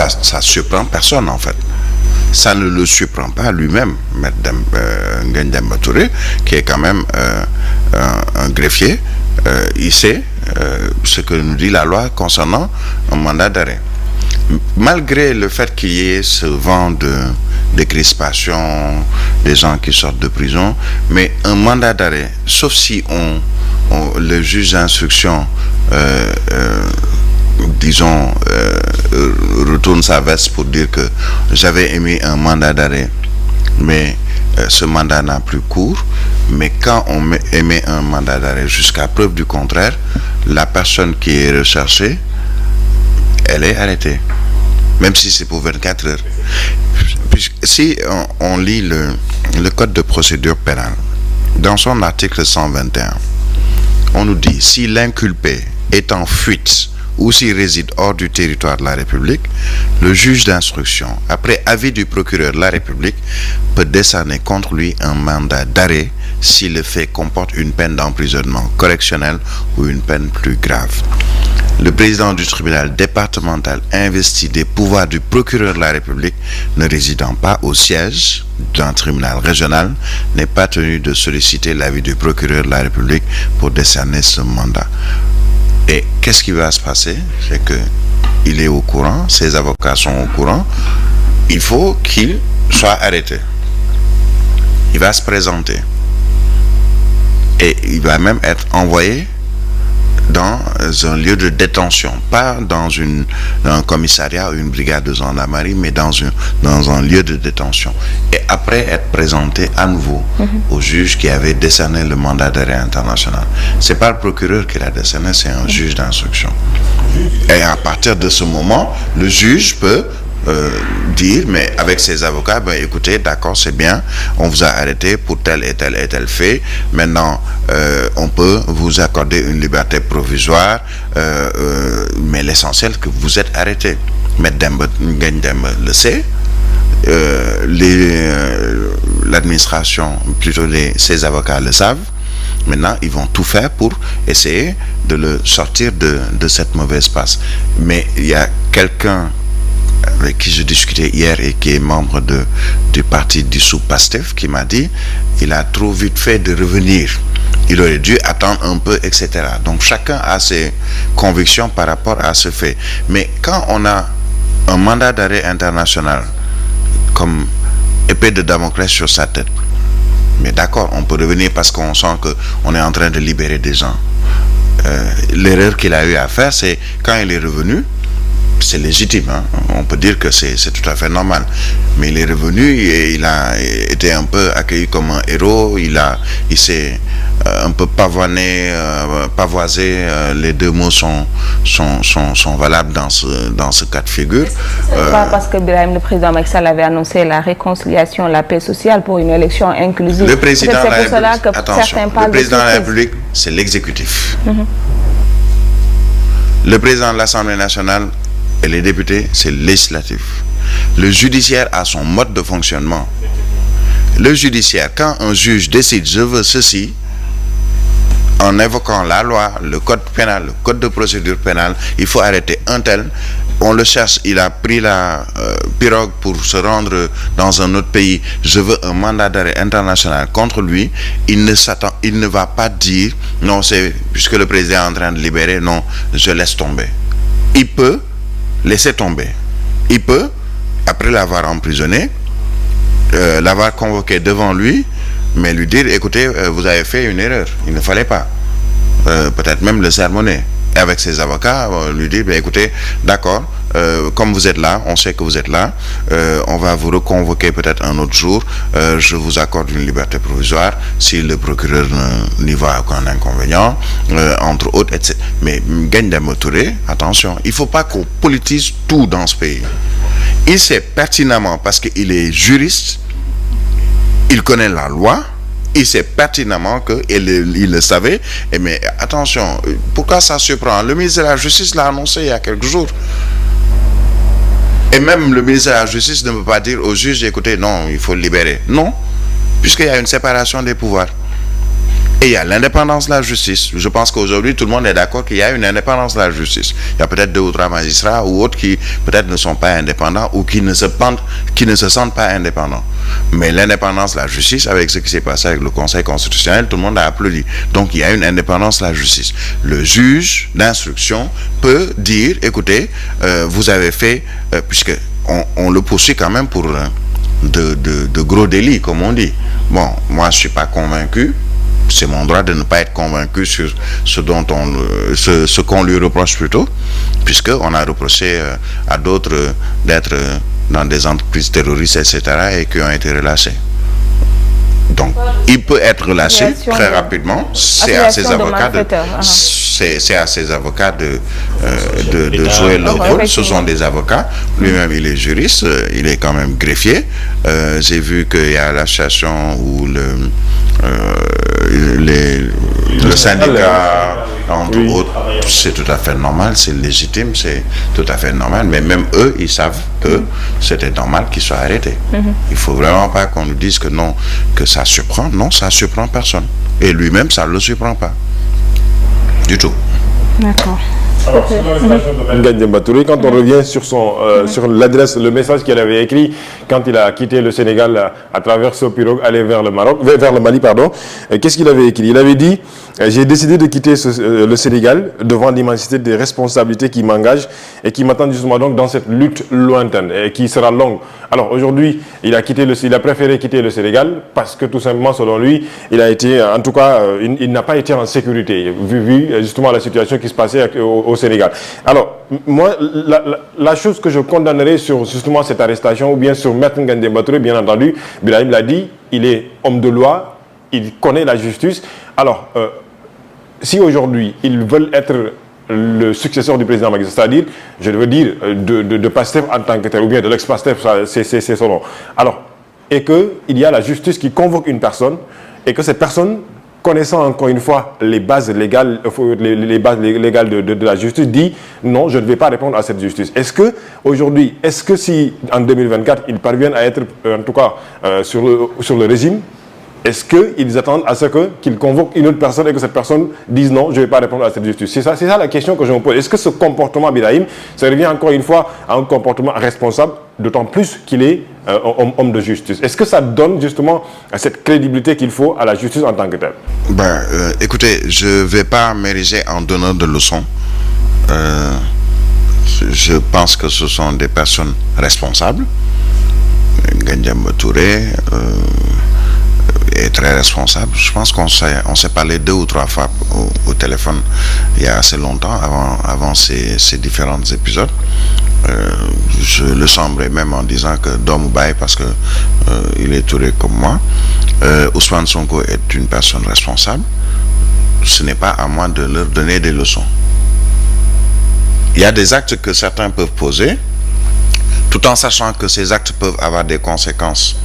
ça surprend personne en fait. Ça ne le surprend pas lui-même, Maître Ngagne Demba Touré, qui est quand même un greffier. Il sait ce que nous dit la loi concernant un mandat d'arrêt. Malgré le fait qu'il y ait ce vent de crispation, des gens qui sortent de prison, mais un mandat d'arrêt, sauf si le juge d'instruction disons, retourne sa veste pour dire que j'avais émis un mandat d'arrêt, mais ce mandat n'a plus cours. Mais quand on émet un mandat d'arrêt jusqu'à preuve du contraire, la personne qui est recherchée, elle est arrêtée, même si c'est pour 24 heures. Si on lit le code de procédure pénale, dans son article 121, on nous dit, si l'inculpé est en fuite ou s'il réside hors du territoire de la République, le juge d'instruction, après avis du procureur de la République, peut décerner contre lui un mandat d'arrêt si le fait comporte une peine d'emprisonnement correctionnel ou une peine plus grave. Le président du tribunal départemental investi des pouvoirs du procureur de la République, ne résidant pas au siège d'un tribunal régional, n'est pas tenu de solliciter l'avis du procureur de la République pour décerner ce mandat. Et qu'est-ce qui va se passer? C'est que il est au courant, ses avocats sont au courant, il faut qu'il soit arrêté. Il va se présenter. Et il va même être envoyé dans un lieu de détention, pas dans un commissariat ou une brigade de gendarmerie, mais dans un lieu de détention. Et après être présenté à nouveau au juge qui avait décerné le mandat d'arrêt international. C'est pas le procureur qui l'a décerné, c'est un juge d'instruction. Et à partir de ce moment, le juge peut dire, mais avec ses avocats, ben écoutez, d'accord, c'est bien, on vous a arrêté pour tel et tel et tel fait, maintenant on peut vous accorder une liberté provisoire, mais l'essentiel que vous êtes arrêté. Maître Ngagne Demba le sait, l'administration, plutôt ses avocats le savent. Maintenant, ils vont tout faire pour essayer de le sortir de cette mauvaise passe. Mais il y a quelqu'un avec qui je discutais hier et qui est membre du parti dissous PASTEF qui m'a dit il a trop vite fait de revenir, il aurait dû attendre un peu, etc. Donc chacun a ses convictions par rapport à ce fait. Mais quand on a un mandat d'arrêt international comme épée de Damoclès sur sa tête, mais d'accord, on peut revenir parce qu'on sent qu'on est en train de libérer des gens. L'erreur qu'il a eu à faire, c'est quand il est revenu, c'est légitime, hein? On peut dire que c'est tout à fait normal, mais il est revenu et il a été un peu accueilli comme un héros, il s'est un peu pavoisé, les deux mots sont valables dans ce cas de figure. C'est pas parce que le président Macky Sall avait annoncé la réconciliation, la paix sociale pour une élection inclusive. Le président de la République, attention, le président de la République, c'est l'exécutif. Le président de l'Assemblée nationale et les députés, c'est législatif. Le judiciaire a son mode de fonctionnement. Le judiciaire, quand un juge décide je veux ceci, en invoquant la loi, le code pénal, le code de procédure pénale, il faut arrêter un tel, on le cherche, il a pris la pirogue pour se rendre dans un autre pays, je veux un mandat d'arrêt international contre lui, il ne va pas dire non, c'est puisque le président est en train de libérer, non, je laisse tomber. Il peut laisser tomber. Il peut, après l'avoir emprisonné, l'avoir convoqué devant lui, mais lui dire, écoutez, vous avez fait une erreur, il ne fallait pas. Peut-être même le sermonner. Et avec ses avocats, lui dire, écoutez, d'accord, comme vous êtes là, on sait que vous êtes là, on va vous reconvoquer peut-être un autre jour, je vous accorde une liberté provisoire, si le procureur n'y voit aucun inconvénient, entre autres, etc. Mais Ngagne Demba Touré, attention, il ne faut pas qu'on politise tout dans ce pays. Il sait pertinemment, parce qu'il est juriste, il connaît la loi, il sait pertinemment il le savait, mais attention, pourquoi ça surprend? Le ministre de la Justice l'a annoncé il y a quelques jours. Et même le ministre de la Justice ne peut pas dire au juge, écoutez, non, il faut le libérer. Non, puisqu'il y a une séparation des pouvoirs. Et il y a l'indépendance de la justice. Je pense qu'aujourd'hui, tout le monde est d'accord qu'il y a une indépendance de la justice. Il y a peut-être 2 ou 3 magistrats ou autres qui peut-être ne sont pas indépendants ou qui ne se sentent pas indépendants. Mais l'indépendance de la justice, avec ce qui s'est passé avec le Conseil constitutionnel, tout le monde a applaudi. Donc il y a une indépendance de la justice. Le juge d'instruction peut dire, écoutez, vous avez fait, puisque on le poursuit quand même pour de gros délits, comme on dit. Bon, moi je suis pas convaincu. C'est mon droit de ne pas être convaincu sur ce qu'on lui reproche plutôt, puisqu'on a reproché à d'autres d'être dans des entreprises terroristes, etc., et qui ont été relâchés. Donc, il peut être relâché très rapidement. C'est à ses avocats de jouer leur rôle. Ce sont des avocats. Lui-même, il est juriste. Il est quand même greffier. J'ai vu qu'il y a l'association où le syndicat, entre autres, c'est tout à fait normal, c'est légitime, c'est tout à fait normal. Mais même eux, ils savent que c'était normal qu'ils soient arrêtés. Il faut vraiment pas qu'on nous dise que non, que ça surprend. Non, ça surprend personne. Et lui-même, ça ne le surprend pas. Du tout. D'accord. Alors, sur l'arrestation de Ngagne Demba Touré, quand on revient sur sur l'adresse, le message qu'il avait écrit quand il a quitté le Sénégal à travers ce pirogue, aller vers le Mali, pardon, qu'est-ce qu'il avait écrit? Il avait dit: j'ai décidé de quitter le Sénégal devant l'immensité des responsabilités qui m'engagent et qui m'attendent justement donc dans cette lutte lointaine et qui sera longue. Alors aujourd'hui, il a préféré quitter le Sénégal parce que tout simplement, selon lui, il a été, en tout cas, il n'a pas été en sécurité, vu justement la situation qui se passait au Sénégal. Alors, moi, la chose que je condamnerais sur justement cette arrestation, ou bien sur Maître Ngagne Demba Touré, bien entendu, Birahim l'a dit, il est homme de loi, il connaît la justice. Alors, si aujourd'hui, ils veulent être le successeur du président Macky Sall, c'est-à-dire, je veux dire, de Pastef en tant que tel, ou bien de l'ex-Pastef, c'est son nom. Alors, et qu'il y a la justice qui convoque une personne, et que cette personne, connaissant encore une fois les bases légales, de la justice, dit non, je ne vais pas répondre à cette justice. Est-ce que aujourd'hui, si en 2024 ils parviennent à être en tout cas sur le régime, est-ce qu'ils attendent à ce qu'ils convoquent une autre personne et que cette personne dise non, je ne vais pas répondre à cette justice? C'est ça la question que je me pose. Est-ce que ce comportement, Birahim, ça revient encore une fois à un comportement responsable, d'autant plus qu'il est homme de justice? Est-ce que ça donne justement cette crédibilité qu'il faut à la justice en tant que telle? Écoutez, je ne vais pas m'ériger en donneur de leçons. Je pense que ce sont des personnes responsables. Ngagne Demba Touré est très responsable. Je pense qu'on s'est parlé 2 ou 3 fois au téléphone il y a assez longtemps avant ces différents épisodes. Je le chambrais même en disant que Dom Baye, parce que il est Touré comme moi. Ousmane Sonko est une personne responsable. Ce n'est pas à moi de leur donner des leçons. Il y a des actes que certains peuvent poser, tout en sachant que ces actes peuvent avoir des conséquences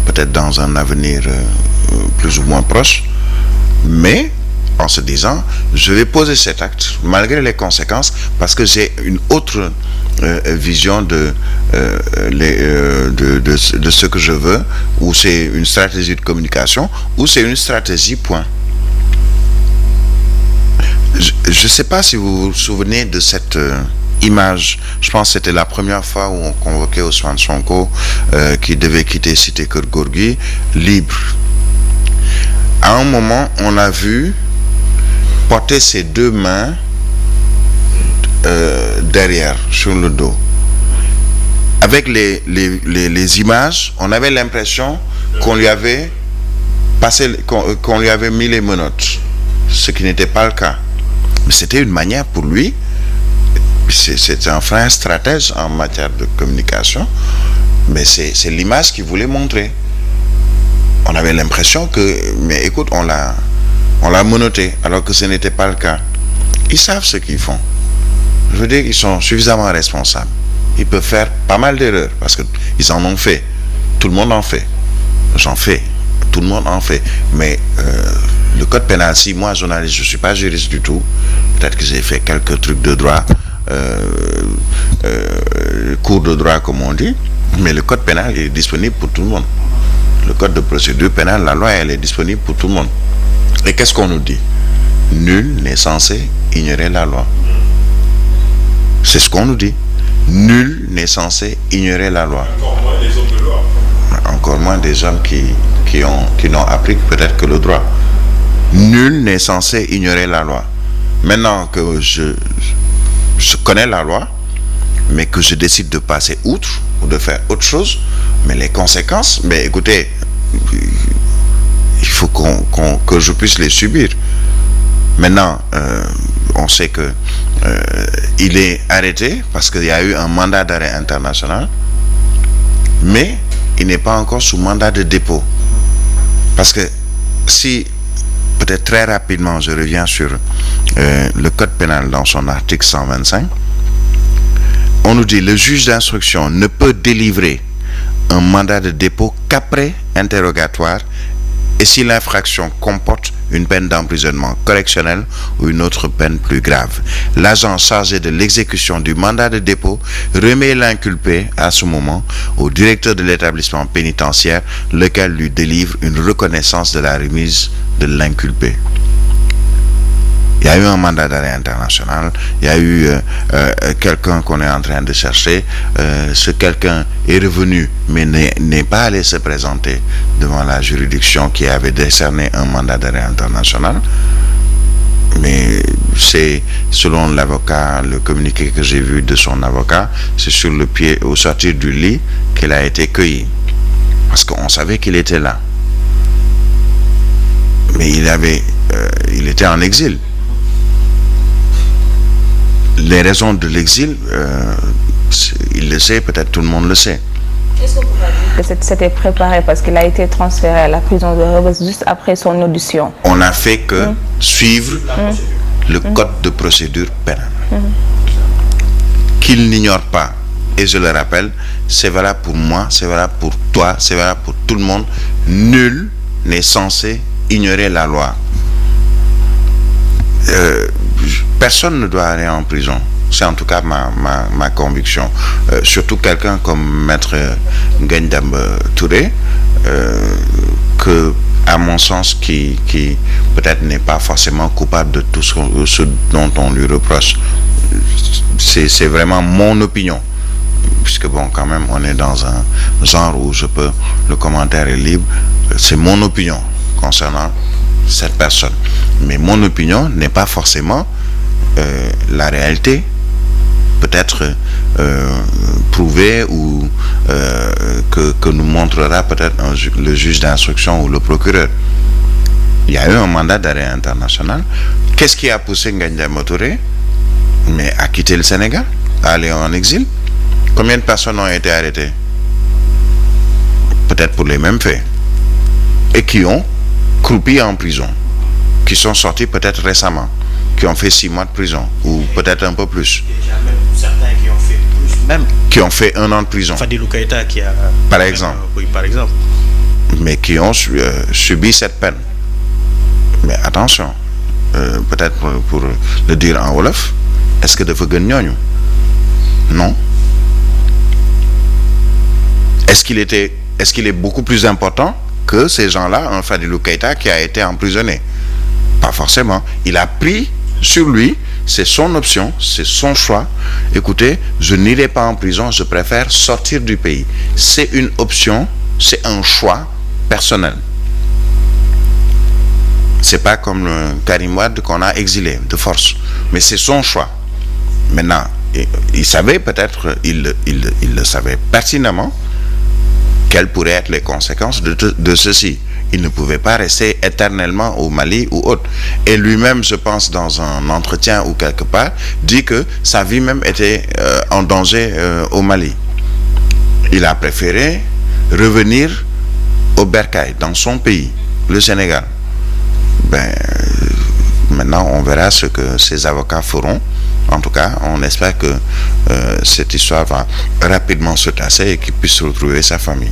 peut-être dans un avenir plus ou moins proche, mais en se disant, je vais poser cet acte malgré les conséquences parce que j'ai une autre vision de ce que je veux, ou c'est une stratégie de communication, ou c'est une stratégie point. Je ne sais pas si vous vous souvenez de cette image. Je pense que c'était la première fois où on convoquait Ousmane Sonko qui devait quitter Cité Keur Gorgui libre. À un moment, on l'a vu porter ses 2 mains derrière, sur le dos. Avec les images, on avait l'impression qu'on lui avait qu'on lui avait mis les menottes, ce qui n'était pas le cas. Mais c'était une manière pour lui. C'est un fin stratège en matière de communication, mais c'est l'image qu'il voulait montrer. On avait l'impression que, mais écoute, on l'a menotté, alors que ce n'était pas le cas. Ils savent ce qu'ils font. Je veux dire, ils sont suffisamment responsables. Ils peuvent faire pas mal d'erreurs, parce qu'ils en ont fait. Tout le monde en fait. J'en fais. Tout le monde en fait. Mais le code pénal, si moi, journaliste, je ne suis pas juriste du tout, peut-être que j'ai fait quelques trucs de droit, cours de droit comme on dit, mais le code pénal est disponible pour tout le monde. Le code de procédure pénale, la loi, elle est disponible pour tout le monde. Et qu'est-ce qu'on nous dit? Nul n'est censé ignorer la loi. C'est ce qu'on nous dit. Nul n'est censé ignorer la loi. Encore moins les hommes de loi. Encore moins des hommes qui n'ont appris peut-être que le droit. Nul n'est censé ignorer la loi. Maintenant que je connais la loi, mais que je décide de passer outre ou de faire autre chose, mais les conséquences, mais écoutez, il faut que je puisse les subir. Maintenant, on sait que il est arrêté parce qu'il y a eu un mandat d'arrêt international, mais il n'est pas encore sous mandat de dépôt. Parce que si, peut-être très rapidement, je reviens sur le code pénal dans son article 125, on nous dit le juge d'instruction ne peut délivrer un mandat de dépôt qu'après interrogatoire et si l'infraction comporte une peine d'emprisonnement correctionnel ou une autre peine plus grave. L'agent chargé de l'exécution du mandat de dépôt remet l'inculpé à ce moment au directeur de l'établissement pénitentiaire, lequel lui délivre une reconnaissance de la remise de l'inculpé. Il y a eu un mandat d'arrêt international, il y a eu quelqu'un qu'on est en train de chercher. Ce quelqu'un est revenu, mais n'est pas allé se présenter devant la juridiction qui avait décerné un mandat d'arrêt international. Mais c'est, selon l'avocat, le communiqué que j'ai vu de son avocat, c'est sur le pied, au sortir du lit, qu'il a été cueilli. Parce qu'on savait qu'il était là. Mais il était en exil. Les raisons de l'exil, il le sait, peut-être tout le monde le sait. Est-ce qu'on pourrait dire que c'était préparé parce qu'il a été transféré à la prison de Rebeuss juste après son audition? On n'a fait que suivre le code de procédure pénale. Qu'il n'ignore pas, et je le rappelle, c'est valable pour moi, c'est valable pour toi, c'est valable pour tout le monde. Nul n'est censé ignorer la loi. Personne ne doit aller en prison. C'est en tout cas ma conviction. Surtout quelqu'un comme Maître Ngagne Demba Touré, que, à mon sens, qui peut-être n'est pas forcément coupable de tout ce dont on lui reproche. C'est vraiment mon opinion. Puisque bon, quand même, on est dans un genre où le commentaire est libre. C'est mon opinion concernant cette personne. Mais mon opinion n'est pas forcément la réalité, peut-être prouvée ou que nous montrera peut-être le juge d'instruction ou le procureur. Il y a eu un mandat d'arrêt international. Qu'est-ce qui a poussé Ngagne Demba Touré à quitter le Sénégal, à aller en exil? Combien de personnes ont été arrêtées? Peut-être pour les mêmes faits. Et qui ont croupi en prison, qui sont sortis peut-être récemment, qui ont fait 6 mois de prison, ou peut-être un peu plus. Déjà même certains qui ont fait plus, même. Qui ont fait 1 an de prison. Fadilou Keïta qui a... Par exemple. Oui, par exemple. Mais qui ont subi cette peine. Mais attention, peut-être pour le dire en wolof, est-ce que dafa gën ñooñu? Non. Est-ce qu'il est beaucoup plus important que ces gens-là, un Fadilou Keïta qui a été emprisonné? Pas forcément. Il a pris sur lui, c'est son option, c'est son choix. Écoutez, je n'irai pas en prison, je préfère sortir du pays. C'est une option, c'est un choix personnel. C'est pas comme le Karim Wade qu'on a exilé de force, mais c'est son choix. Maintenant, il savait peut-être, il le savait pertinemment, quelles pourraient être les conséquences de ceci. Il ne pouvait pas rester éternellement au Mali ou autre. Et lui-même, je pense, dans un entretien ou quelque part, dit que sa vie même était en danger au Mali. Il a préféré revenir au bercail, dans son pays, le Sénégal. Maintenant, on verra ce que ses avocats feront. En tout cas, on espère que cette histoire va rapidement se tasser et qu'il puisse retrouver sa famille.